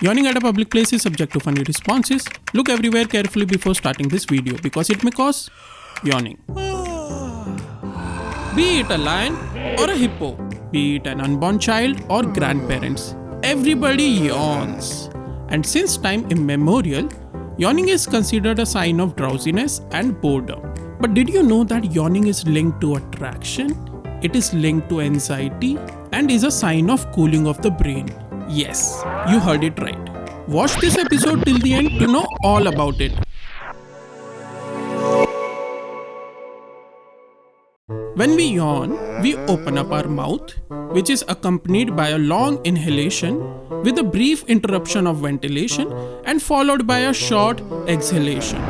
Yawning at a public place is subject to funny responses. Look everywhere carefully before starting this video because it may cause yawning. Be it a lion or a hippo, be it an unborn child or grandparents, everybody yawns. And since time immemorial, yawning is considered a sign of drowsiness and boredom. But did you know that yawning is linked to attraction? It is linked to anxiety and is a sign of cooling of the brain. Yes, you heard it right. Watch this episode till the end to know all about it. When we yawn, we open up our mouth, which is accompanied by a long inhalation with a brief interruption of ventilation and followed by a short exhalation.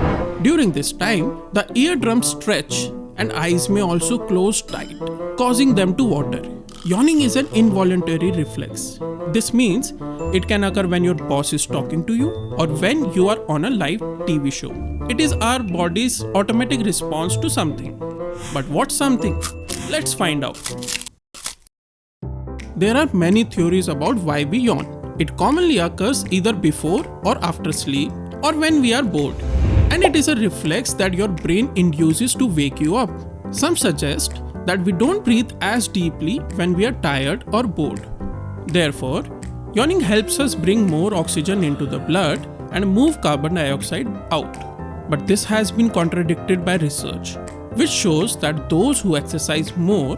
During this time, the eardrums stretch and eyes may also close tight, causing them to water. Yawning is an involuntary reflex. This means it can occur when your boss is talking to you or when you are on a live TV show. It is our body's automatic response to something. But what's something? Let's find out. There are many theories about why we yawn. It commonly occurs either before or after sleep or when we are bored. And it is a reflex that your brain induces to wake you up. Some suggest that we don't breathe as deeply when we are tired or bored. Therefore, yawning helps us bring more oxygen into the blood and move carbon dioxide out. But this has been contradicted by research, which shows that those who exercise more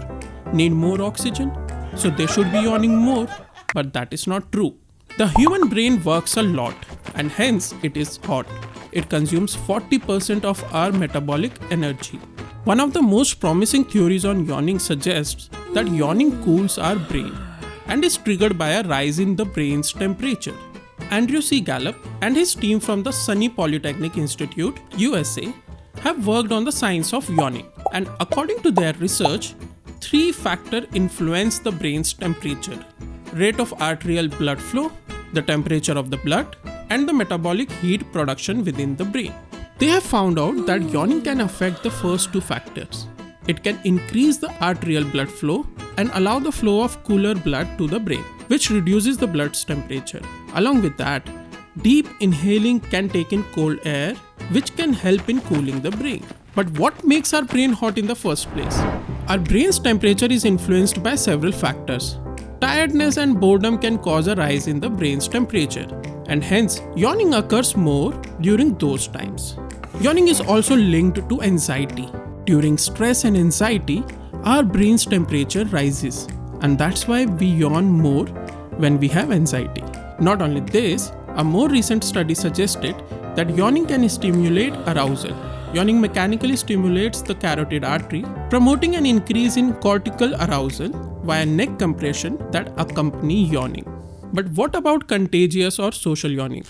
need more oxygen, so they should be yawning more, but that is not true. The human brain works a lot and hence it is hot. It consumes 40% of our metabolic energy. One of the most promising theories on yawning suggests that yawning cools our brain and is triggered by a rise in the brain's temperature. Andrew C. Gallup and his team from the SUNY Polytechnic Institute, USA, have worked on the science of yawning, and according to their research, 3 factors influence the brain's temperature: rate of arterial blood flow, the temperature of the blood, and the metabolic heat production within the brain. They have found out that yawning can affect the first 2 factors. It can increase the arterial blood flow and allow the flow of cooler blood to the brain, which reduces the blood's temperature. Along with that, deep inhaling can take in cold air, which can help in cooling the brain. But what makes our brain hot in the first place? Our brain's temperature is influenced by several factors. Tiredness and boredom can cause a rise in the brain's temperature, and hence yawning occurs more during those times. Yawning is also linked to anxiety. During stress and anxiety, our brain's temperature rises, and that's why we yawn more when we have anxiety. Not only this, a more recent study suggested that yawning can stimulate arousal. Yawning mechanically stimulates the carotid artery, promoting an increase in cortical arousal via neck compression that accompany yawning. But what about contagious or social yawning?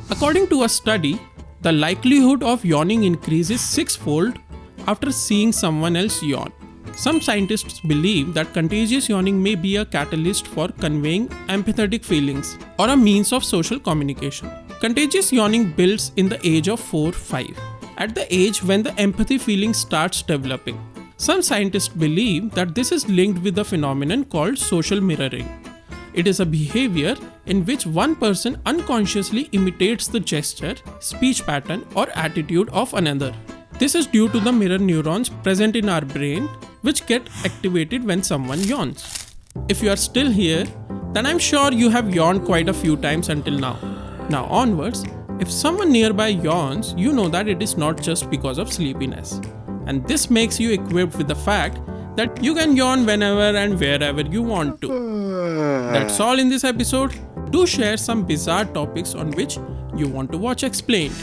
According to a study, the likelihood of yawning increases 6-fold after seeing someone else yawn. Some scientists believe that contagious yawning may be a catalyst for conveying empathetic feelings or a means of social communication. Contagious yawning builds in the age of 4-5, at the age when the empathy feeling starts developing. Some scientists believe that this is linked with a phenomenon called social mirroring. It is a behavior in which one person unconsciously imitates the gesture, speech pattern, or attitude of another. This is due to the mirror neurons present in our brain, which get activated when someone yawns. If you are still here, then I'm sure you have yawned quite a few times until now. Now onwards, if someone nearby yawns, you know that it is not just because of sleepiness. And this makes you equipped with the fact that you can yawn whenever and wherever you want to. That's all in this episode. Do share some bizarre topics on which you want to watch explained.